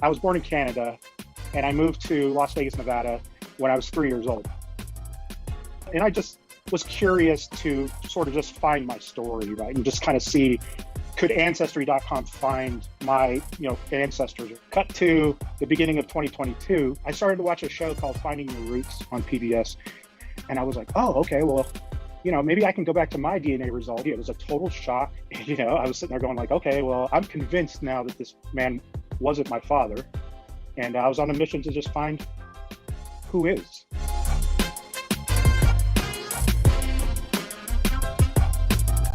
I was born in Canada and I moved to Las Vegas, Nevada when I was 3 years old. And I just was curious to sort of just find my story, right? And just kind of see, could Ancestry.com find my, ancestors? Cut to the beginning of 2022, I started to watch a show called Finding Your Roots on PBS. And I was like, oh, okay, well, maybe I can go back to my DNA result. It was a total shock. I was sitting there going like, okay, well, I'm convinced now that this man wasn't my father. And I was on a mission to just find who is.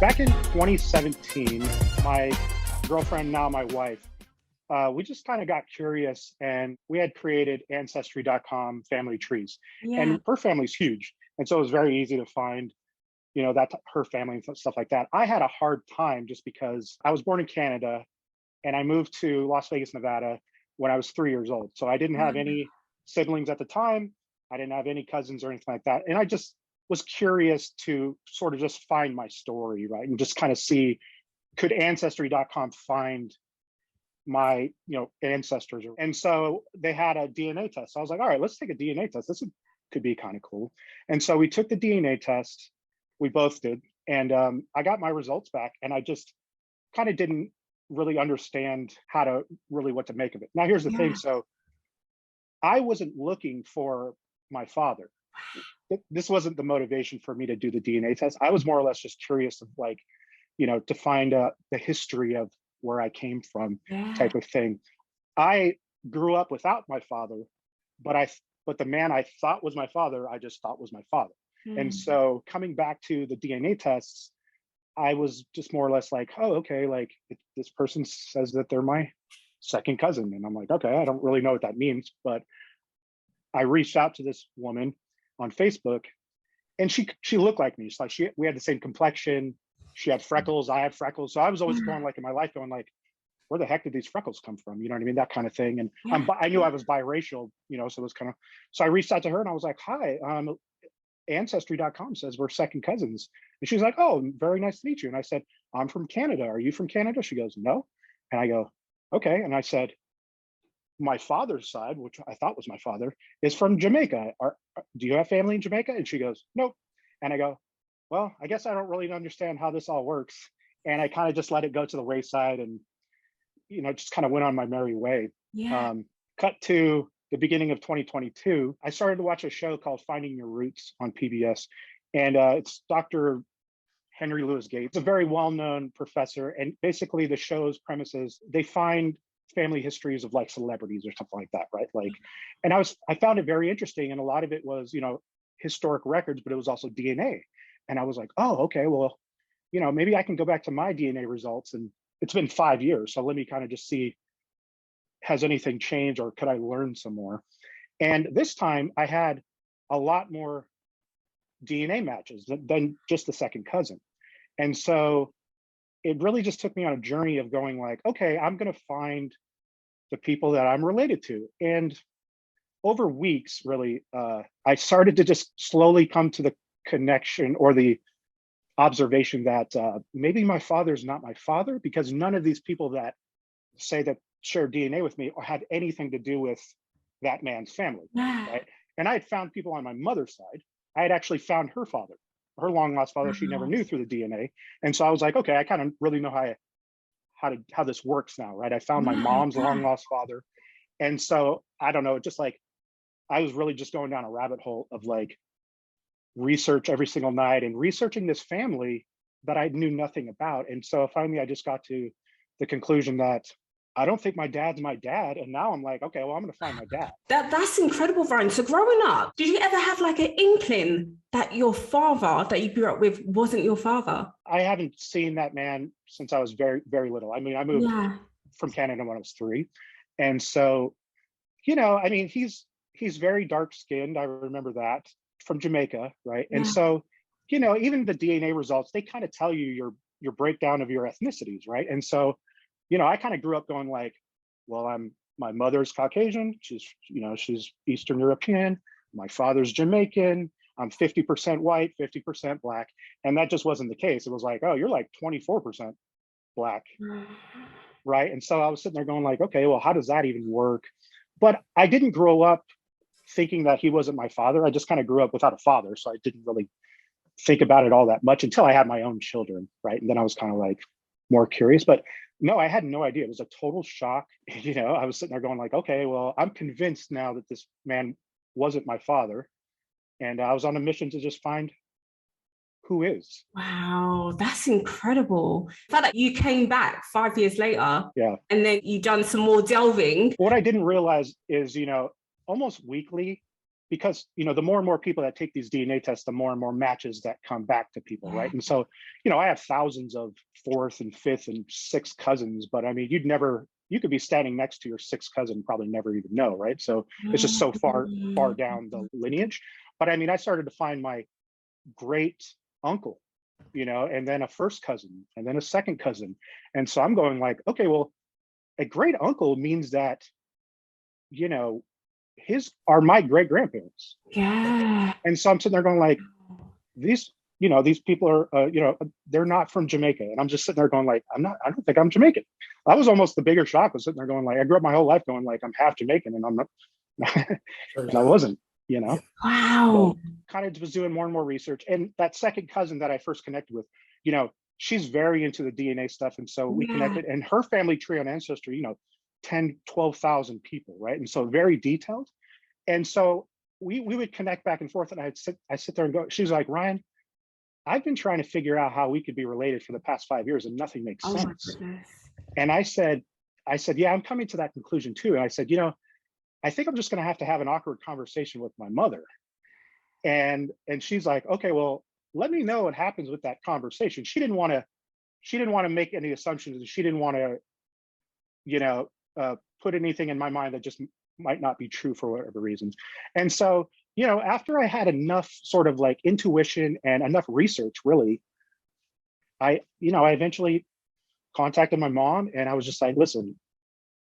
Back in 2017, my girlfriend, now my wife, we just kind of got curious and we had created Ancestry.com family trees. Yeah. And her family's huge. And so it was very easy to find, that her family and stuff like that. I had a hard time just because I was born in Canada and I moved to Las Vegas, Nevada when I was 3 years old. So I didn't have any siblings at the time. I didn't have any cousins or anything like that. And I just was curious to sort of just find my story, right? And just kind of see, could Ancestry.com find my, ancestors? And so they had a DNA test. So I was like, all right, let's take a DNA test. This could be kind of cool. And so we took the DNA test. We both did. And I got my results back and I just kind of didn't really understand what to make of it. Now, here's the thing. So I wasn't looking for my father. This wasn't the motivation for me to do the DNA test. I was more or less just curious of to find the history of where I came from, type of thing. I grew up without my father, but the man I thought was my father, I just thought was my father. And so coming back to the DNA tests, I was just more or less like, oh, okay, like this person says that they're my second cousin. And I'm like, okay, I don't really know what that means. But I reached out to this woman on Facebook and she looked like me. It's like we had the same complexion. She had freckles, I had freckles. So I was always going like in my life going like, where the heck did these freckles come from? You know what I mean? That kind of thing. And I knew I was biracial, so it was so I reached out to her and I was like, hi, Ancestry.com says we're second cousins. And she's like, oh, very nice to meet you. And I said, I'm from Canada. Are you from Canada? She goes, no. And I go, okay. And I said, my father's side, which I thought was my father, is from Jamaica. Do you have family in Jamaica? And she goes, nope. And I go, well, I guess I don't really understand how this all works. And I kind of just let it go to the wayside and, just kind of went on my merry way. Cut to the beginning of 2022, I started to watch a show called Finding Your Roots on PBS. And it's Dr. Henry Louis Gates, a very well-known professor. And basically the show's premises, they find family histories of like celebrities or something like that, right? Like, and I found it very interesting. And a lot of it was, historic records, but it was also DNA. And I was like, oh, okay, well, maybe I can go back to my DNA results. And it's been 5 years. So let me kind of just see, has anything changed or could I learn some more? And this time I had a lot more DNA matches than just the second cousin. And so it really just took me on a journey of going like, okay, I'm going to find the people that I'm related to. And over weeks, really, I started to just slowly come to the connection or the observation that maybe my father's not my father, because none of these people that say that share DNA with me or have anything to do with that man's family, right? And I had found people on my mother's side. I had actually found her father, her long lost father. She never knew through the DNA. And so I was like, okay, I kind of really know how this works now, right? I found my mom's long lost father. And so I don't know, just like, I was really just going down a rabbit hole of like research every single night and researching this family that I knew nothing about. And so finally I just got to the conclusion that I don't think my dad's my dad. And now I'm like, okay, well, I'm going to find my dad. That's incredible, Ryan. So growing up, did you ever have like an inkling that your father that you grew up with wasn't your father? I haven't seen that man since I was very, very little. I mean, I moved from Canada when I was 3. And so, I mean, he's very dark skinned. I remember that, from Jamaica, right? And so, even the DNA results, they kind of tell you your breakdown of your ethnicities, right? And so, I kind of grew up going like, well, my mother's Caucasian. She's Eastern European. My father's Jamaican. I'm 50% white, 50% black. And that just wasn't the case. It was like, oh, you're like 24% black. right? And so I was sitting there going like, okay, well, how does that even work? But I didn't grow up thinking that he wasn't my father. I just kind of grew up without a father, so I didn't really think about it all that much until I had my own children, right? And then I was kind of like more curious, but no, I had no idea. It was a total shock. I was sitting there going like, okay, well, I'm convinced now that this man wasn't my father. And I was on a mission to just find who is. Wow, that's incredible. The fact that you came back 5 years later, Yeah. and then you done some more delving. What I didn't realize is, almost weekly, because, the more and more people that take these DNA tests, the more and more matches that come back to people, Yeah. right? And so, I have thousands of fourth and fifth and sixth cousins, but I mean, you could be standing next to your sixth cousin, probably never even know, right? So it's just so far down the lineage. But I mean, I started to find my great uncle, and then a first cousin, and then a second cousin. And so I'm going like, okay, well, a great uncle means that, his are my great grandparents. Yeah. And so I'm sitting there going like, these people are, they're not from Jamaica. And I'm just sitting there going like, I don't think I'm Jamaican. That was almost the bigger shock. I was sitting there going like, I grew up my whole life going like, I'm half Jamaican, and I'm not, and I wasn't, Wow. kind of was doing more and more research. And that second cousin that I first connected with, she's very into the DNA stuff. And so we connected, and her family tree on Ancestry, 10, 12,000 people, right? And so very detailed. And so we would connect back and forth, and I sit there and go, she's like, Ryan, I've been trying to figure out how we could be related for the past 5 years, and nothing makes sense. And I said, yeah, I'm coming to that conclusion too. And I said, I think I'm just going to have an awkward conversation with my mother. And she's like, okay, well, let me know what happens with that conversation. She didn't want to make any assumptions, and she didn't want to, put anything in my mind that just might not be true for whatever reasons. And so, after I had enough sort of like intuition and enough research, really, I eventually contacted my mom, and I was just like, listen,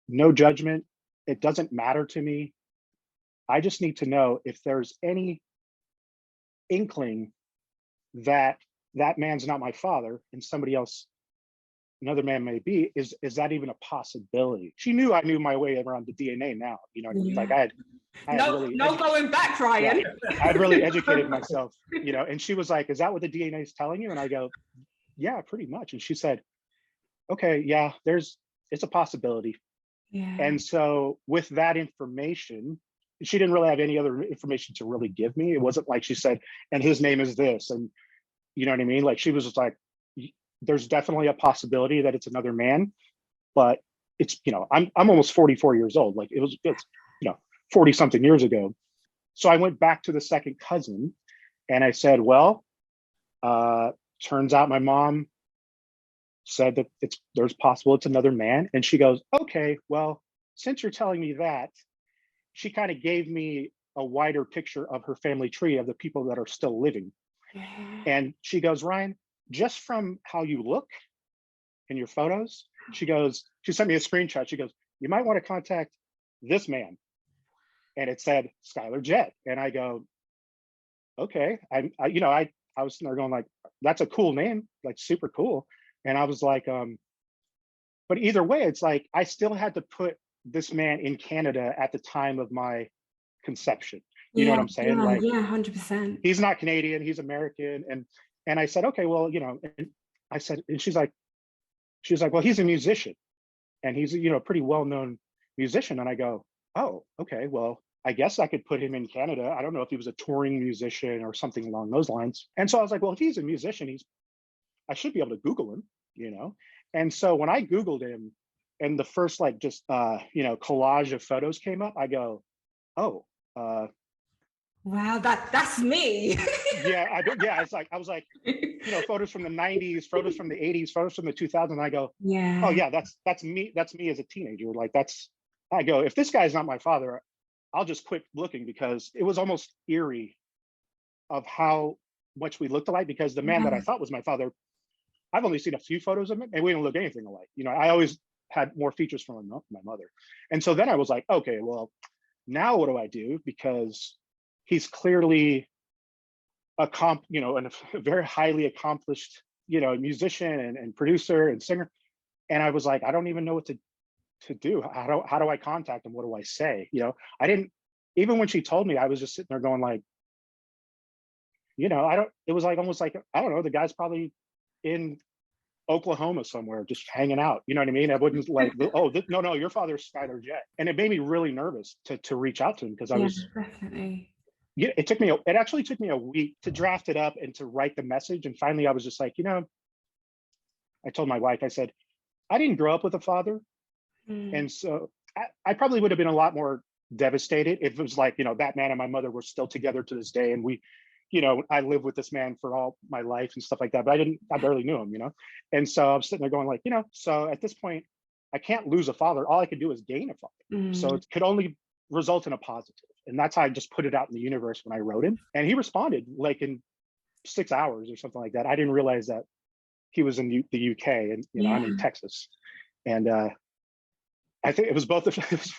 no judgment. It doesn't matter to me. I just need to know if there's any inkling that that man's not my father and somebody else, another man may be. Is that even a possibility? She knew I knew my way around the DNA now. You know what I mean? Like I had really no going back, Ryan. Yeah, I had really educated myself, and she was like, is that what the DNA is telling you? And I go, yeah, pretty much. And she said, okay, yeah, it's a possibility. Yeah. And so with that information, she didn't really have any other information to really give me. It wasn't like she said, and his name is this, and you know what I mean? Like she was just like, there's definitely a possibility that it's another man, but it's, I'm almost 44 years old. Like it's 40 something years ago. So I went back to the second cousin and I said, well, turns out my mom said that there's possible it's another man. And she goes, okay, well, since you're telling me that, she kind of gave me a wider picture of her family tree of the people that are still living. And she goes, Ryan, just from how you look in your photos, she sent me a screenshot. She goes, you might want to contact this man. And it said Skyler Jett. And I go, okay. I was sitting there going like, that's a cool name, like super cool. And I was like, but either way, it's like, I still had to put this man in Canada at the time of my conception. You know what I'm saying? Yeah, like, 100%. He's not Canadian, he's American. And I said, okay, well, and I said, and she's like, well, he's a musician and he's, a pretty well-known musician. And I go, oh, okay, well, I guess I could put him in Canada. I don't know if he was a touring musician or something along those lines. And so I was like, well, if he's a musician, I should be able to Google him, And so when I Googled him and the first like just, collage of photos came up, I go, oh, wow, that's me. yeah, I was like, photos from the 90s, photos from the 80s, photos from the 2000s. And I go, yeah. Oh yeah, that's me. That's me as a teenager. Like I go, if this guy's not my father, I'll just quit looking, because it was almost eerie of how much we looked alike, because the man that I thought was my father, I've only seen a few photos of him and we didn't look anything alike. I always had more features from my mother. And so then I was like, okay, well, now what do I do? Because he's clearly a very highly accomplished, musician and producer and singer. And I was like, I don't even know what to do. How do I contact him? What do I say? I didn't, even when she told me, I was just sitting there going like, it was like almost like, I don't know, the guy's probably in Oklahoma somewhere, just hanging out. You know what I mean? I wouldn't like, oh, no, your father's Skyler Jett. And it made me really nervous to reach out to him because I was, definitely. yeah, it actually took me a week to draft it up and to write the message. And finally I was just like, I told my wife, I said, I didn't grow up with a father. And so I probably would have been a lot more devastated if it was like, that man and my mother were still together to this day. And I lived with this man for all my life and stuff like that, but I barely knew him. And so I'm sitting there going like, so at this point, I can't lose a father. All I could do is gain a father. So it could only result in a positive. And that's how I just put it out in the universe when I wrote him. And he responded like in 6 hours or something like that. I didn't realize that he was in the UK and, I'm in Texas. And I think it was both of it's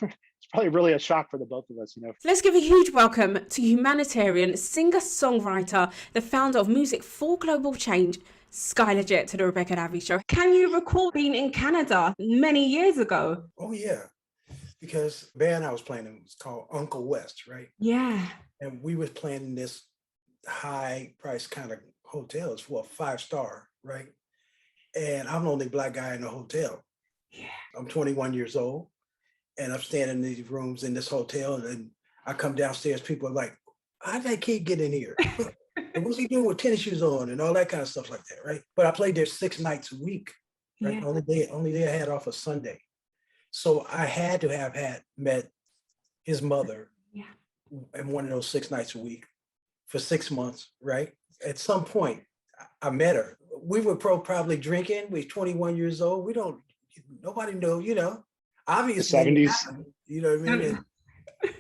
probably really a shock for the both of us, Let's give a huge welcome to Humanitarian, singer-songwriter, the founder of Music for Global Change, Skyler Jett, to the Rebecca Davi Show. Can you recall being in Canada many years ago? Oh yeah, because the band I was playing in was called Uncle West, right? Yeah. And we was playing in this high price kind of hotels for a 5-star, right? And I'm the only black guy in the hotel. Yeah. I'm 21 years old and I'm standing in these rooms in this hotel and I come downstairs, people are like, how did that kid get in here? And what's he doing with tennis shoes on and all that kind of stuff like that, right? But I played there 6 nights a week, right? Yeah. Only day I had off a Sunday. So I had to have met his mother in one of those 6 nights a week for 6 months, right? At some point, I met her. We were probably drinking. We were 21 years old. Nobody knew, obviously. The 70s. You know what I mean? And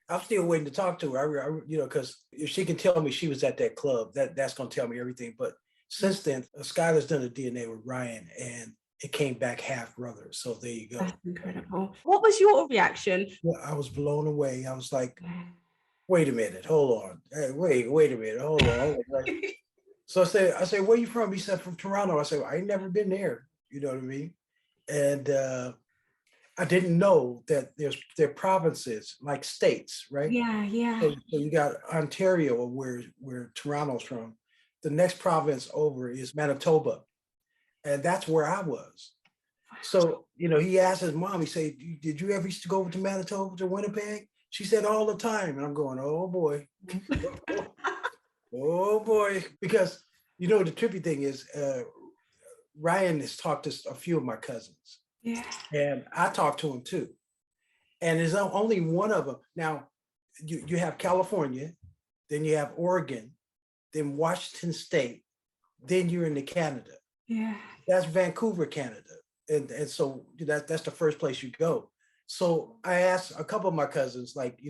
I'm still waiting to talk to her, because if she can tell me she was at that club, that's going to tell me everything. But since then, Skyler's done a DNA with Ryan and it came back half brother. So there you go. That's incredible. What was your reaction? Well, I was blown away. I was like, wait a minute, hold on. Hey, wait a minute, hold on. So I said, where you from? He said, from Toronto. I said, well, I ain't never been there. You know what I mean? And I didn't know that there are provinces like states, right? Yeah. So you got Ontario, where Toronto's from. The next province over is Manitoba. And that's where I was. So, he asked his mom, he said, did you ever used to go over to Manitoba, to Winnipeg? She said, all the time. And I'm going, oh boy. Oh boy. Because, the trippy thing is, Ryan has talked to a few of my cousins. Yeah. And I talked to him too. And there's only one of them. Now, you have California, then you have Oregon, then Washington State, then you're into Canada. Yeah. That's Vancouver, Canada. And so that's the first place you go. So I asked a couple of my cousins, like,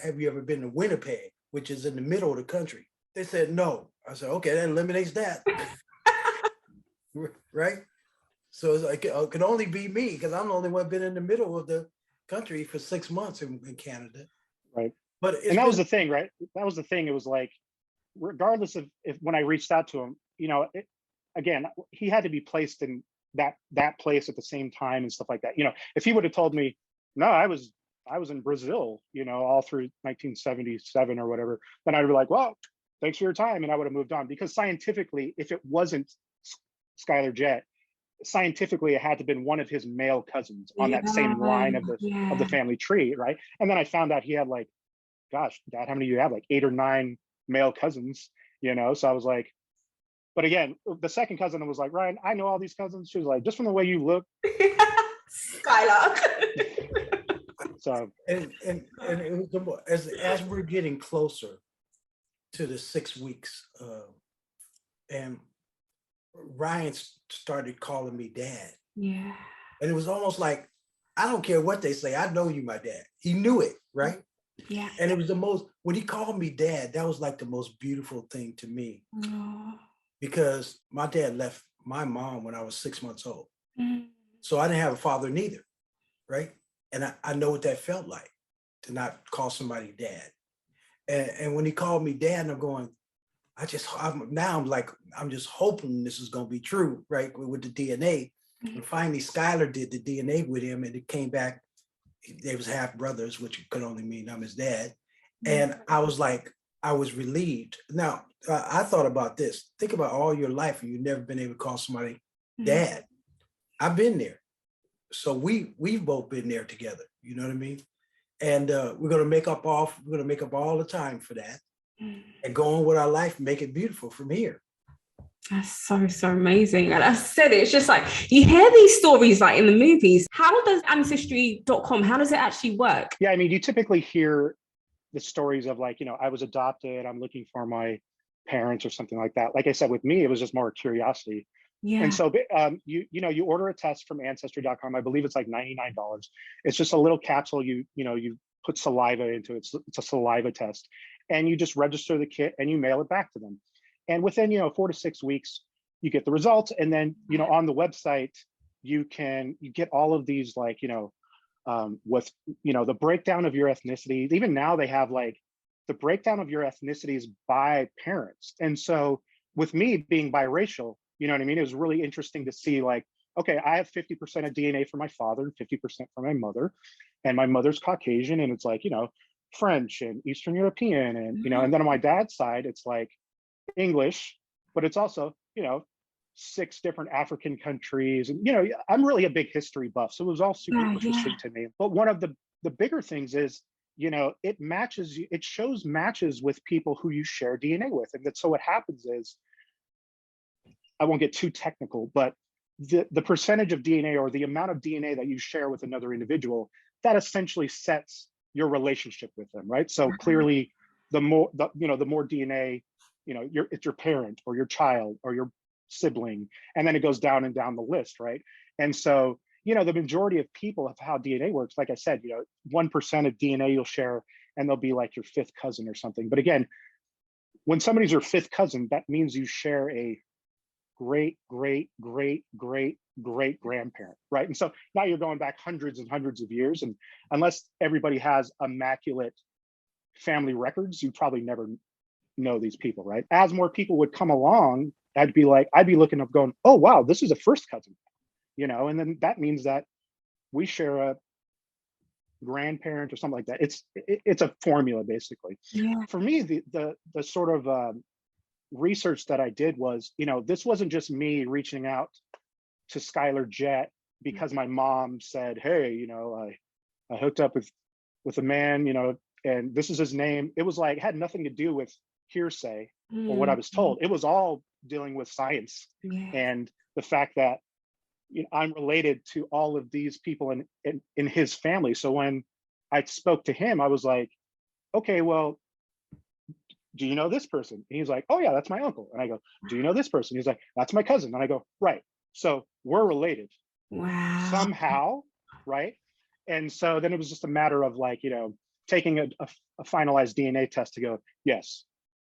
have you ever been to Winnipeg, which is in the middle of the country? They said, no. I said, okay, that eliminates that. Right? So it's like, it can only be me because I'm the only one been in the middle of the country for 6 months in Canada. Right. But that was the thing, right? That was the thing. It was like, regardless of if when I reached out to him, again, he had to be placed in that place at the same time and stuff like that. If he would have told me, no, I was in Brazil, all through 1977 or whatever, then I'd be like, well, thanks for your time. And I would have moved on, because scientifically, if it wasn't Skyler Jett, scientifically, it had to have been one of his male cousins on that same line of the family tree. Right. And then I found out he had like, gosh, Dad, how many do you have? Like 8 or 9 male cousins, so I was like, but again, the second cousin was like, Ryan, I know all these cousins. She was like, just from the way you look. Skylar. So and it was as we're getting closer to the 6 weeks, and Ryan started calling me dad. Yeah. And it was almost like, I don't care what they say, I know you my dad. He knew it, right? Yeah. And it was when he called me dad, that was like the most beautiful thing to me. Oh. Because my dad left my mom when I was 6 months old. Mm. So I didn't have a father neither, right? And I know what that felt like, to not call somebody dad. And when he called me dad, and I'm going, I'm just hoping this is going to be true, right? With the DNA. And finally, Skyler did the DNA with him, and it came back. They was half brothers, which could only mean I'm his dad. And I was like, I was relieved. Now, I thought about this. Think about all your life, and you've never been able to call somebody dad. I've been there. So we've both been there together. You know what I mean? And we're gonna make up all the time for that, and go on with our life, and make it beautiful from here. That's so amazing. And I said it's just like you hear these stories like in the movies. How does Ancestry.com, how does it actually work? Yeah, I mean, you typically hear the stories of like, I was adopted, I'm looking for my parents or something like that. Like I said, with me, it was just more curiosity. Yeah. And so you order a test from Ancestry.com. I believe it's like $99. It's just a little capsule. You put saliva into it. It's a saliva test, and you just register the kit and you mail it back to them. And within 4 to 6 weeks, you get the results. And then on the website, you get all of these like with the breakdown of your ethnicity. Even now they have like the breakdown of your ethnicities by parents. And so with me being biracial, you know what I mean? It was really interesting to see like, okay, I have 50% of DNA from my father and 50% from my mother, and my mother's Caucasian, and it's like, French and Eastern European, and, and then on my dad's side, it's like English, but it's also, 6 different African countries. And, I'm really a big history buff. So it was all super interesting to me. But one of the bigger things is, it shows matches with people who you share DNA with. And so what happens is, I won't get too technical, but the percentage of DNA or the amount of DNA that you share with another individual, that essentially sets your relationship with them, right? So clearly, the more DNA, it's your parent or your child or your sibling, and then it goes down and down the list, right? And so, the majority of people of how DNA works, like I said, 1% of DNA you'll share, and they'll be like your 5th cousin or something. But again, when somebody's your 5th cousin, that means you share a great grandparent, right? And so now you're going back hundreds and hundreds of years, and unless everybody has immaculate family records, you probably never know these people, right? As more people would come along, I'd be looking up going, oh wow, this is a 1st cousin, and then that means that we share a grandparent or something like that. It's a formula basically. For me, the sort of research that I did was, this wasn't just me reaching out to Skyler Jett because my mom said, hey, I hooked up with a man, and this is his name. It was like, it had nothing to do with hearsay or what I was told. It was all dealing with science and the fact that I'm related to all of these people in his family. So when I spoke to him, I was like, okay, well, do you know this person? And he's like, oh yeah, that's my uncle. And I go, do you know this person? He's like, that's my cousin. And I go, right. So we're related. Wow. Somehow, right? And so then it was just a matter of like, taking a finalized DNA test to go, yes,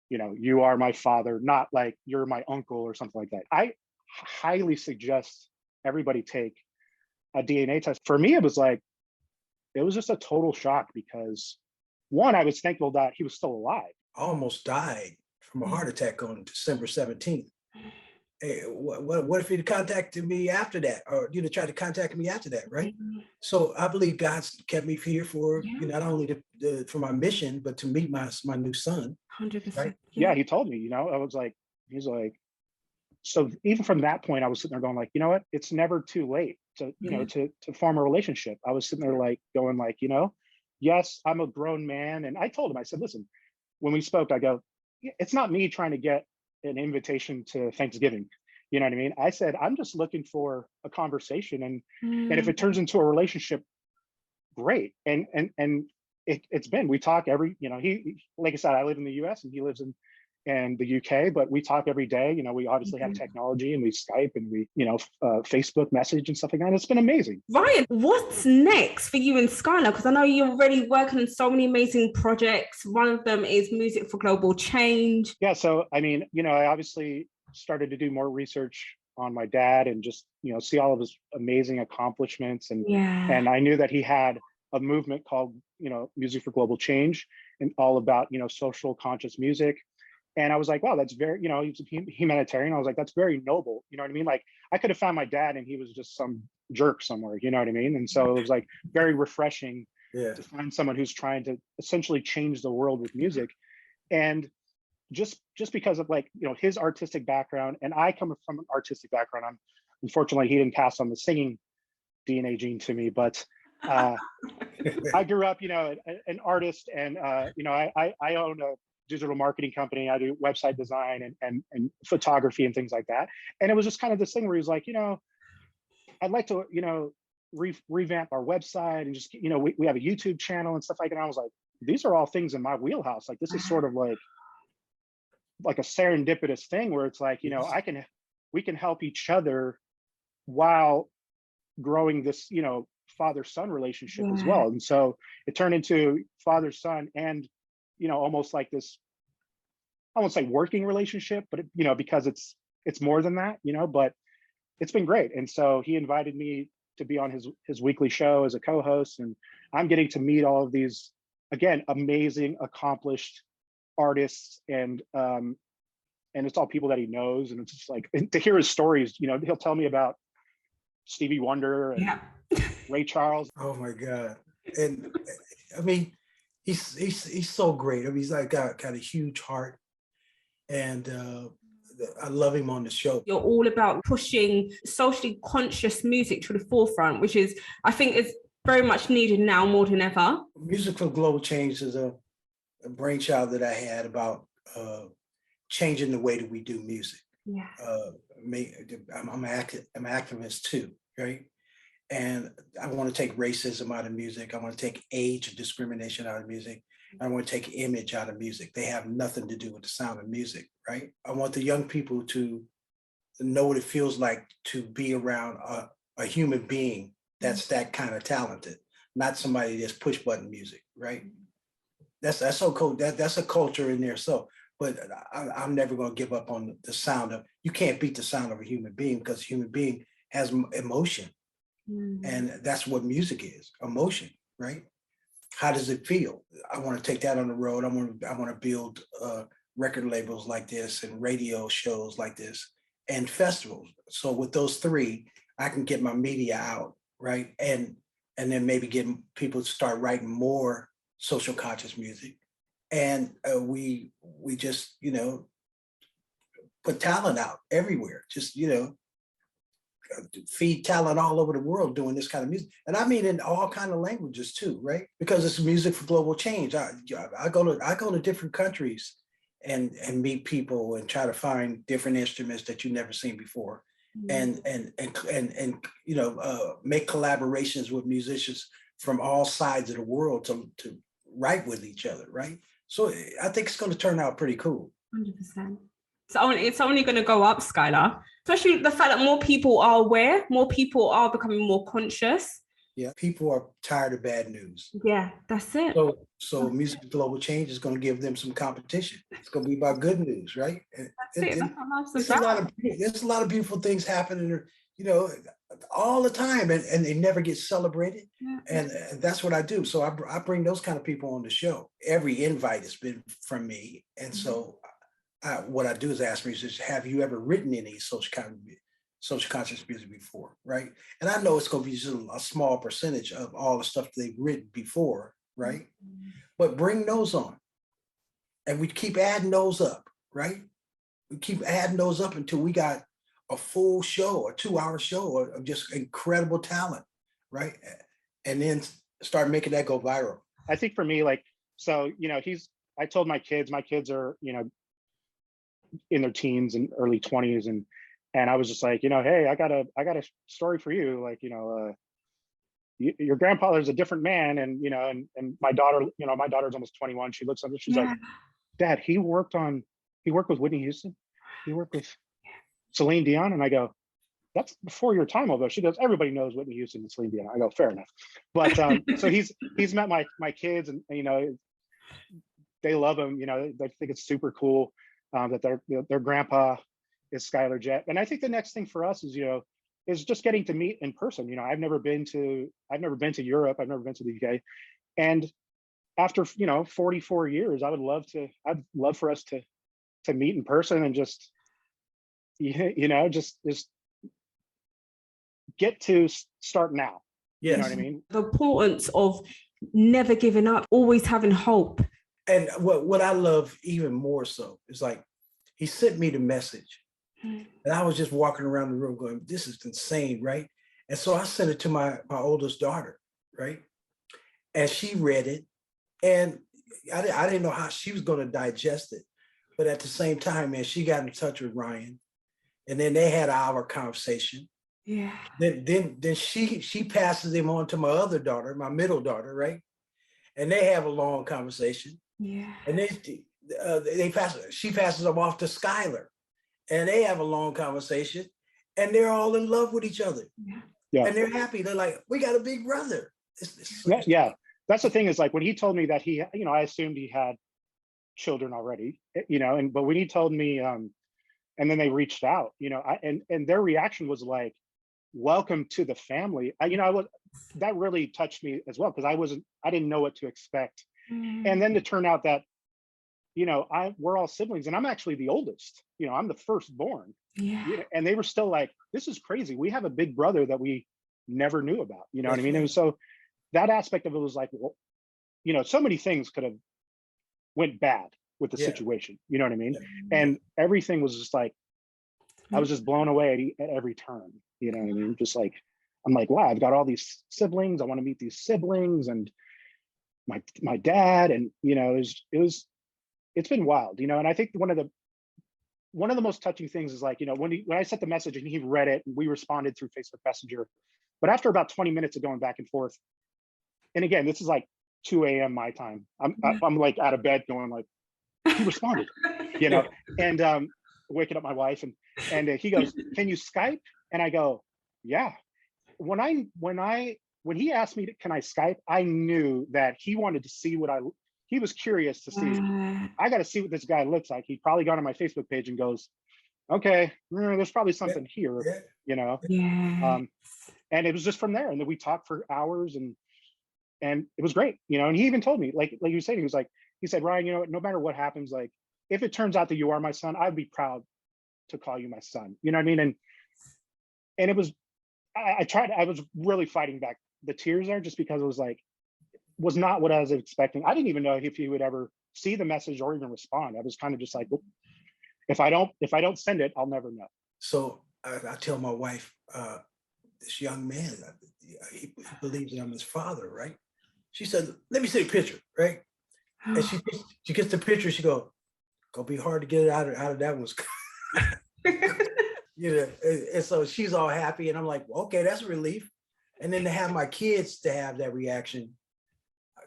you are my father, not like you're my uncle or something like that. I highly suggest everybody take a DNA test. For me, it was just a total shock because one, I was thankful that he was still alive. I almost died from a heart attack on December 17th. Hey, what if he'd contacted me after that, or tried to contact me after that, right? So I believe God's kept me here for not only for my mission, but to meet my new son. 100%. Right? Yeah, he told me. I was like, he's like, so even from that point, I was sitting there going like, you know what? It's never too late to to form a relationship. I was sitting there like going like, yes, I'm a grown man, and I told him, I said, listen, when we spoke, I go, it's not me trying to get an invitation to Thanksgiving. You know what I mean? I said, I'm just looking for a conversation, and if it turns into a relationship, great. And it's been, we talk every, he, like I said, I live in the US and he lives in the UK, but we talk every day. We obviously have technology, and we Skype, and we, Facebook message and stuff like that. And it's been amazing. Ryan, what's next for you and Skyler? Because I know you're already working on so many amazing projects. One of them is Music for Global Change. Yeah. So, I mean, I obviously started to do more research on my dad and just, see all of his amazing accomplishments. And I knew that he had a movement called, Music for Global Change, and all about, social conscious music. And I was like, wow, that's very, he's a humanitarian. I was like, that's very noble. You know what I mean? Like, I could have found my dad and he was just some jerk somewhere, you know what I mean? And so it was like very refreshing Yeah. to find someone who's trying to essentially change the world with music. And just because of like, his artistic background, and I come from an artistic background. Unfortunately, he didn't pass on the singing DNA gene to me, but I grew up, an artist, and I own a digital marketing company. I do website design and photography and things like that. And it was just kind of this thing where he was like, I'd like to, revamp our website and just, we have a YouTube channel and stuff like that. And I was like, these are all things in my wheelhouse. Like, this is sort of like a serendipitous thing where it's like, we can help each other while growing this, father-son relationship as well. And so it turned into father-son and, almost like this, I won't say working relationship, but because it's more than that, but it's been great. And so he invited me to be on his weekly show as a co-host, and I'm getting to meet all of these, again, amazing, accomplished artists, and it's all people that he knows. And it's just like, and to hear his stories, he'll tell me about Stevie Wonder and Ray Charles. Oh my God. And I mean, he's so great. I mean, he's like got a huge heart, and I love him on the show. You're all about pushing socially conscious music to the forefront, which is, I think, is very much needed now more than ever. Music for Global Change is a brainchild that I had about changing the way that we do music. Yeah. I'm an activist too, right? And I want to take racism out of music. I want to take age discrimination out of music. I want to take image out of music. They have nothing to do with the sound of music, right? I want the young people to know what it feels like to be around a human being that's that kind of talented, not somebody that's push button music, right? That's so cool. That's a culture in there. So, but I'm never going to give up on the sound of. You can't beat the sound of a human being, because a human being has emotion, and that's what music is: emotion, right? How does it feel? I want to take that on the road. I want to build record labels like this and radio shows like this and festivals. So with those three, I can get my media out, right? And then maybe get people to start writing more social conscious music. And we just, put talent out everywhere. Just, feed talent all over the world doing this kind of music. And I mean in all kind of languages too, right? Because it's music for global change. I go to different countries and meet people and try to find different instruments that you've never seen before. And make collaborations with musicians from all sides of the world to write with each other, right? So I think it's going to turn out pretty cool. 100%. It's only going to go up, Skyler. Especially the fact that more people are aware, more people are becoming more conscious. Yeah, people are tired of bad news. Yeah, that's it. So Music for Global Change is going to give them some competition. It's going to be about good news, right? That's what There's a lot of beautiful things happening, all the time, and they never get celebrated. Yeah. And that's what I do. So I bring those kind of people on the show. Every invite has been from me, and so what I do is ask musicians, have you ever written any social conscious music before, right? And I know it's going to be just a small percentage of all the stuff they've written before, right? But bring those on, and we keep adding those up, right? We keep adding those up until we got a full show, a 2-hour show of just incredible talent, right? And then start making that go viral. I think for me, I told my kids are, in their teens and early 20s, and I was just like, hey, I got a story for you. Like, your grandfather's a different man, and my daughter's almost 21. She looks at me, she's like, Dad, he worked with Whitney Houston, he worked with Celine Dion. And I go, that's before your time, although. She goes, everybody knows Whitney Houston and Celine Dion. I go, fair enough. But so he's met my kids, and they love him. They think it's super cool that their grandpa is Skyler Jett. And I think the next thing for us is just getting to meet in person. I've never been to Europe. I've never been to the UK. And after 44 years, I'd love for us to to meet in person and just, just get to start now. Yes. You know what I mean? The importance of never giving up, always having hope. And what I love even more so is like, he sent me the message and I was just walking around the room going, this is insane, right? And so I sent it to my oldest daughter, right? And she read it, and I didn't know how she was going to digest it. But at the same time, man, she got in touch with Ryan, and then they had our conversation. Yeah. Then she passes him on to my other daughter, my middle daughter, right? And they have a long conversation. Yeah. And she passes them off to Skyler, and they have a long conversation, and they're all in love with each other. Yeah. And they're happy. They're like, we got a big brother. Yeah. That's the thing, is like when he told me that he, I assumed he had children already, but when he told me, and then they reached out, and their reaction was like, welcome to the family. That really touched me as well, because I didn't know what to expect. And then to turn out that, we're all siblings, and I'm actually the oldest, I'm the firstborn. Yeah. And they were still like, this is crazy. We have a big brother that we never knew about, what I mean? And so that aspect of it was like, well, so many things could have went bad with the situation, you know what I mean? And everything was just like, I was just blown away at every turn, you know what I mean? Just like, I'm like, wow, I've got all these siblings. I want to meet these siblings and my dad, and it's been wild, and I think one of the most touching things is like, when I sent the message and he read it and we responded through Facebook Messenger, but after about 20 minutes of going back and forth, and again, this is like 2 a.m. my time, I'm like out of bed going like, he responded, and waking up my wife, and he goes, can you Skype? And I go, yeah. When he asked me, can I Skype? I knew that he wanted to see he was curious to see, I got to see what this guy looks like. He'd probably gone on my Facebook page and goes, okay, there's probably something here, Yeah. And it was just from there. And then we talked for hours, and it was great, and he even told me, like you said, he said, Ryan, no matter what happens, like, if it turns out that you are my son, I'd be proud to call you my son. You know what I mean? And it was, I was really fighting back the tears there, just because it was not what I was expecting. I didn't even know if he would ever see the message or even respond. I was kind of just like, well, if I don't send it, I'll never know. So I tell my wife, this young man, he believes that I'm his father, right? She said, let me see the picture, right? And she gets the picture, she goes, gonna be hard to get it out of that one. And so she's all happy, and I'm like, well, okay, that's a relief. And then to have my kids to have that reaction,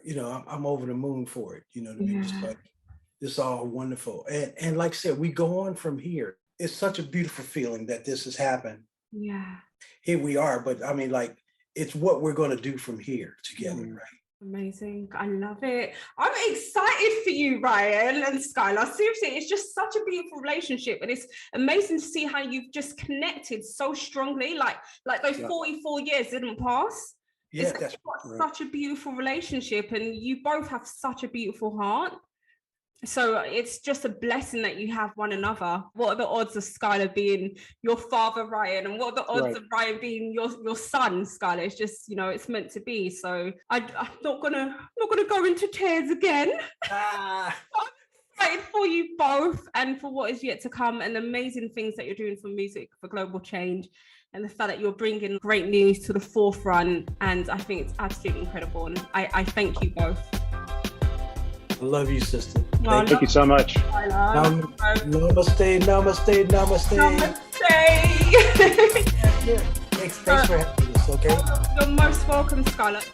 I'm over the moon for it. You know what I mean? Just like, it's all wonderful. And like I said, we go on from here. It's such a beautiful feeling that this has happened. Yeah. Here we are, but I mean, like, it's what we're going to do from here together, right? Amazing. I love it. I'm excited for you, Ryan and Skyler. Seriously, it's just such a beautiful relationship, and it's amazing to see how you've just connected so strongly. Like those 44 years didn't pass. Yeah, it's such a beautiful relationship, and you both have such a beautiful heart. So it's just a blessing that you have one another. What are the odds of Skyler being your father, Ryan? And what are the odds of Ryan being your son, Skyler? It's just, it's meant to be. So I'm not gonna go into tears again. I'm excited for you both and for what is yet to come, and the amazing things that you're doing for music for global change, and the fact that you're bringing great news to the forefront. And I think it's absolutely incredible. And I thank you both. I love you, sister. Thank you so much. Namaste, namaste, namaste. Namaste. Thanks for having us, okay? You're most welcome, Skyler.